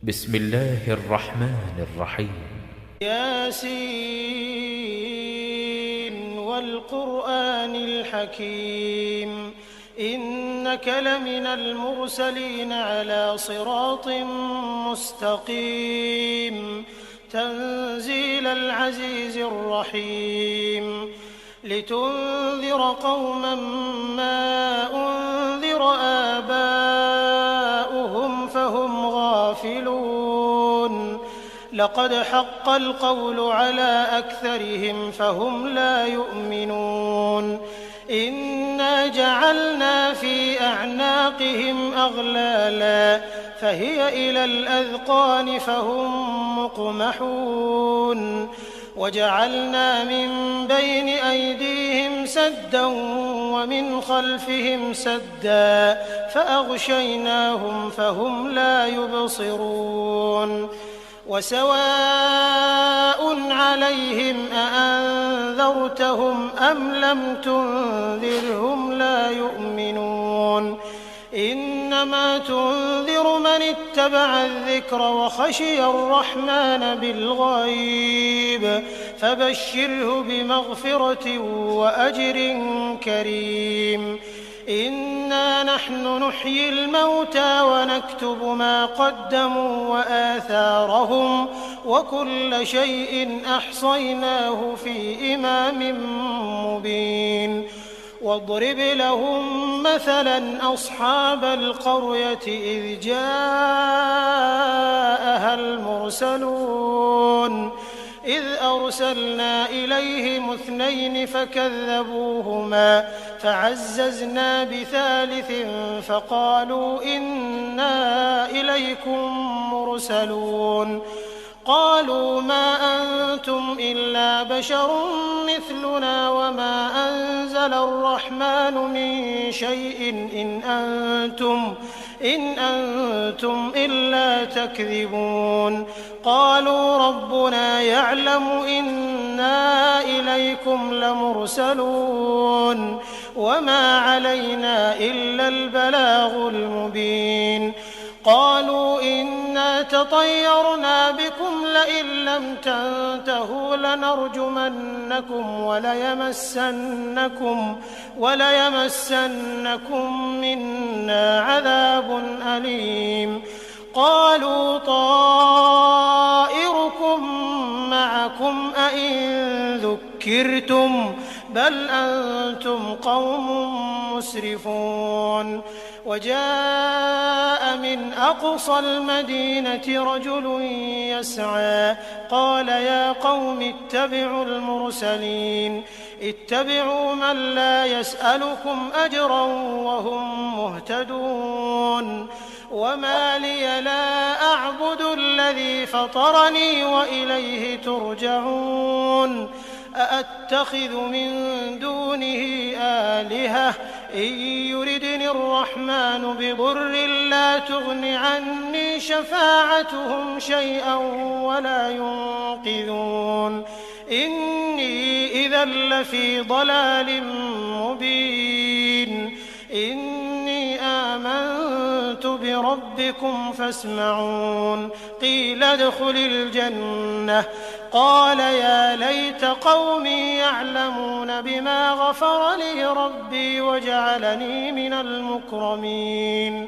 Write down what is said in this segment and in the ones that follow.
بسم الله الرحمن الرحيم. ياسين والقرآن الحكيم إنك لمن المرسلين على صراط مستقيم تنزيل العزيز الرحيم لتنذر قوما ما أنذر آباؤهم فهم غافلون لقد حق القول على أكثرهم فهم لا يؤمنون إنا جعلنا في أعناقهم أغلالا فهي إلى الأذقان فهم مقمحون وجعلنا من بين أيديهم سدا ومن خلفهم سدا فأغشيناهم فهم لا يبصرون وسواء عليهم أأنذرتهم أم لم تنذرهم لا يؤمنون إنما تنذر من اتبع الذكر وخشي الرحمن بالغيب فبشره بمغفرة وأجر كريم إنا نحن نحيي الموتى ونكتب ما قدموا وآثارهم وكل شيء أحصيناه في إمام مبين واضرب لهم مثلا أصحاب القرية إذ جاءها المرسلون إذ أرسلنا إليهم 2 فكذبوهما فعززنا بثالث فقالوا إنا إليكم مرسلون قالوا ما أنتم إلا بشر مثلنا وما أنزل الرحمن من شيء إن أنتم إلا تكذبون قالوا ربنا يعلم إنا إليكم لمرسلون وما علينا إلا البلاغ المبين قالوا إنا تطيرنا بكم لئن لم تنتهوا لنرجمنكم وليمسنكم منا عذاب أليم قالوا طائركم معكم أئن ذكرتم بل أنتم قوم مسرفون وجاء من أقصى المدينة رجل يسعى قال يا قوم اتبعوا المرسلين اتبعوا من لا يسألكم أجرا وهم مهتدون وما لي لا أعبد الذي فطرني وإليه ترجعون أأتخذ من دونه آلهة إن يردني الرحمن بضر لا تغن عني شفاعتهم شيئا ولا ينقذون إني إذا لفي ضلال مبين إني آمنت بربكم فاسمعون قيل ادخل الجنة قال يا ليت قومي يعلمون بما غفر لي ربي وجعلني من المكرمين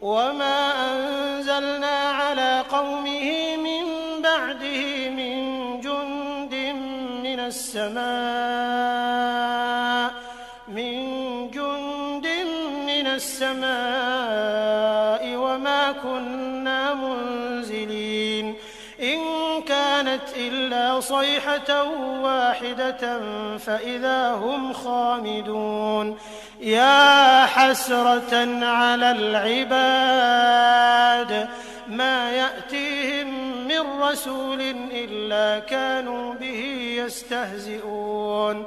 وما أنزلنا على قومه من بعده من جند من السماء وما كنا منزلين إن كانت إلا صيحة واحدة فإذا هم خامدون يا حسرة على العباد ما يأتيهم من رسول إلا كانوا به يستهزئون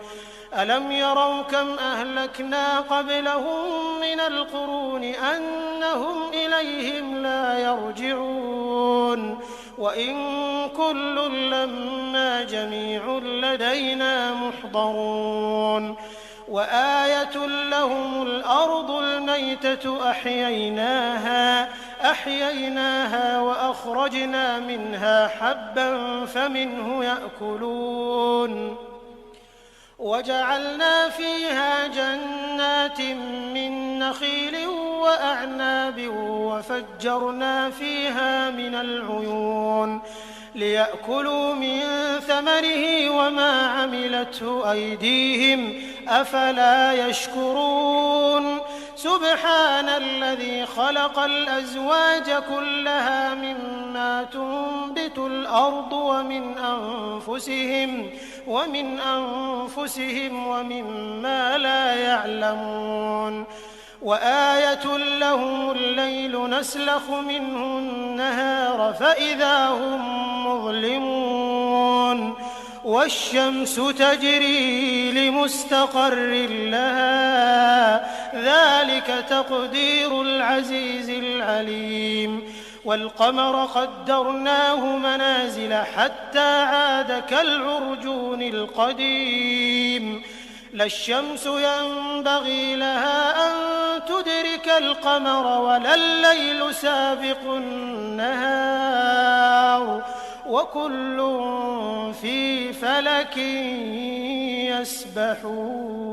ألم يروا كم أهلكنا قبلهم من القرون أنهم إليهم لا يرجعون وإن كل لما جميع لدينا محضرون وآية لهم الأرض الميتة أحييناها فأخرجنا منها حبا فمنه يأكلون وجعلنا فيها جنات من نخيل وأعناب وفجرنا فيها من العيون ليأكلوا من ثمره وما عملته أيديهم أفلا يشكرون سبحان الذي خلق الأزواج كلها مما تنبت الأرض ومن أنفسهم ومما لا يعلمون وآية لهم الليل نسلخ منه النهار فإذا هم مظلمون والشمس تجري لمستقر لها ذلك تقدير العزيز العليم والقمر قدرناه منازل حتى عاد كالعرجون القديم لا الشمس ينبغي لها أن تدرك القمر ولا الليل سابق النهار وكل في فلك يسبحون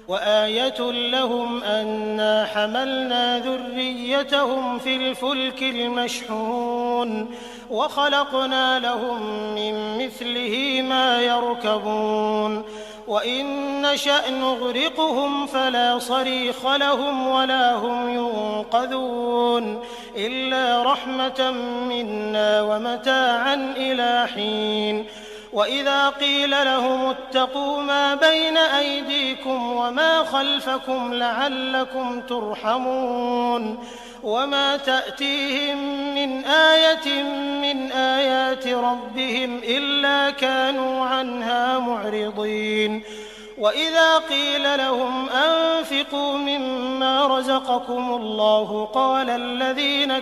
وآية لهم أنا حملنا ذريتهم في الفلك المشحون وخلقنا لهم من مثله ما يركبون وإن نشأ نغرقهم فلا صريخ لهم ولا هم ينقذون إلا رحمة منا ومتاعا إلى حين وإذا قيل لهم اتقوا ما بين أيديكم وما خلفكم لعلكم ترحمون وما تأتيهم من آية من آيات ربهم إلا كانوا عنها معرضين وإذا قيل لهم أنفقوا مما رزقكم الله قال الذين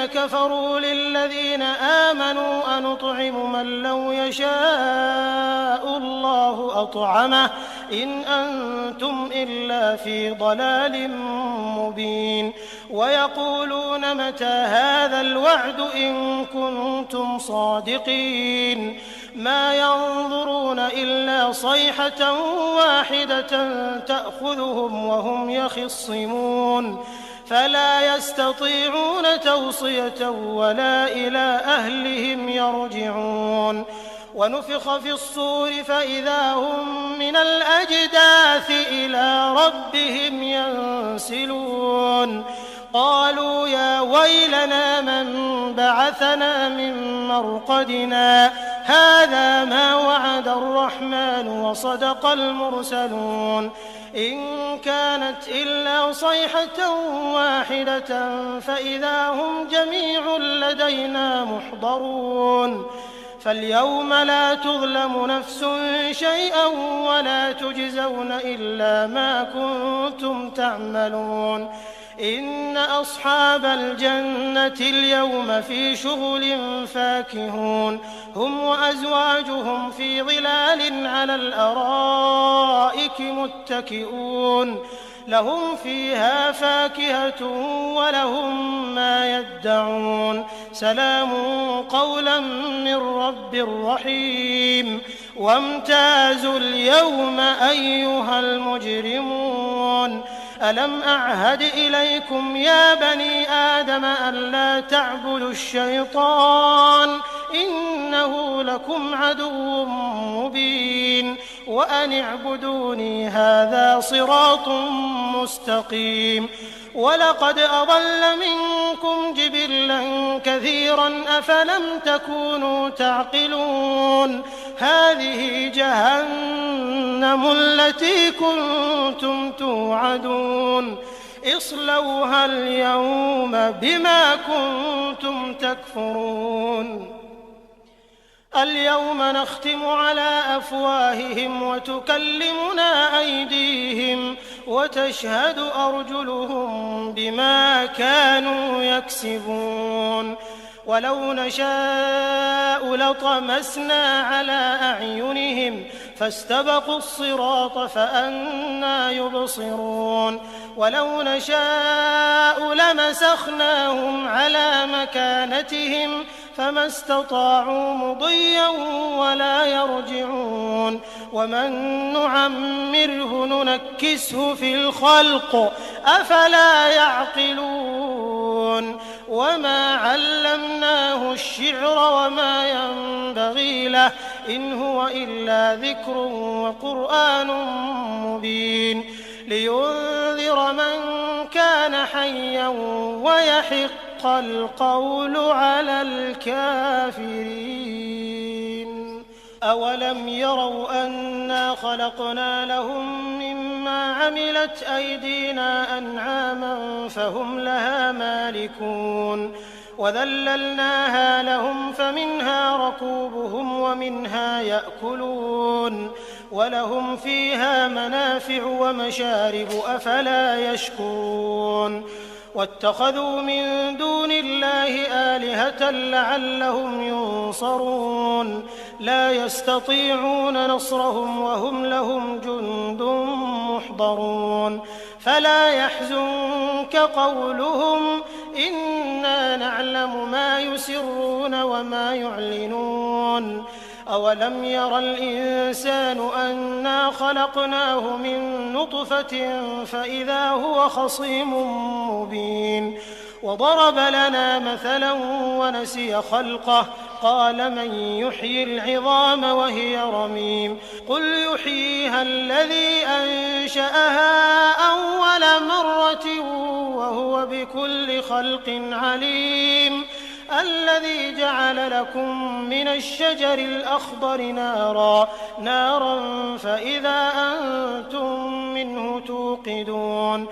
كفروا للذين آمنوا أنطعم من لو يشاء الله أطعمه إن أنتم إلا في ضلال مبين ويقولون متى هذا الوعد إن كنتم صادقين ما ينظرون إلا صيحة واحدة تأخذهم وهم يخصمون فلا يستطيعون توصية ولا إلى أهلهم يرجعون ونفخ في الصور فإذا هم من الأجداث إلى ربهم ينسلون قالوا يا ويلنا من بعثنا من مرقدنا هذا ما وعد الرحمن وصدق المرسلون إن كانت إلا صيحة واحدة فإذا هم جميع لدينا محضرون فاليوم لا تظلم نفس شيئا ولا تجزون إلا ما كنتم تعملون إن أصحاب الجنة اليوم في شغل فاكهون هم وأزواجهم في ظلال على الأرائك متكئون لهم فيها فاكهة ولهم ما يدعون سلام قولا من رب رحيم وامتازوا اليوم أيها المجرمون ألم أعهد إليكم يا بني آدم ألا تعبدوا الشيطان إنه لكم عدو مبين وأن اعبدوني هذا صراط مستقيم ولقد أضل منكم جبلا كثيرا أفلم تكونوا تعقلون هذه جهنم التي كنتم توعدون اصلوها اليوم بما كنتم تكفرون اليوم نختم على أفواههم وتكلمنا أيديهم وتشهد أرجلهم بما كانوا يكسبون ولو نشاء لطمسنا على أعينهم فاستبقوا الصراط فأنى يبصرون ولو نشاء لمسخناهم على مكانتهم فما استطاعوا مضيا ولا يرجعون ومن نعمره ننكسه في الخلق أفلا يعقلون وما علمناه الشعر وما ينبغي له إن هو إلا ذكر وقرآن مبين لينذر من كان حيا ويحق القول على الكافرين أولم يروا أنا خلقنا لهم مما عملت أيدينا أنعاما فهم لها مالكون وذللناها لهم فمنها ركوبهم ومنها يأكلون ولهم فيها منافع ومشارب أفلا يشكرون واتخذوا من دون الله آلهة لعلهم ينصرون لا يستطيعون نصرهم وهم لهم جند محضرون فلا يحزنك قولهم إنا نعلم ما يسرون وما يعلنون أولم ير الإنسان أنا خلقناه من نطفة فإذا هو خصيم مبين وضرب لنا مثلا ونسي خلقه قال من يحيي العظام وهي رميم قل يحييها الذي أنشأها أول مرة وهو بكل خلق عليم الذي جعل لكم من الشجر الأخضر نارا فإذا أنتم منه توقدون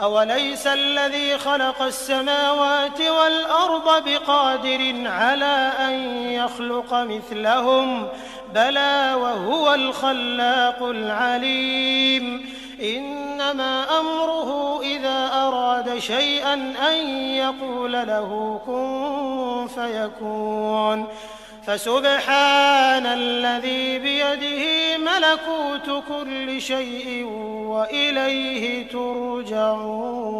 أوليس الذي خلق السماوات والأرض بقادر على أن يخلق مثلهم بلى وهو الخلاق العليم إنما أمره إذا أراد شيئا أن يقول له كن فيكون فسبحان الذي بيده ملكوت كل شيء وإليه ترجعون.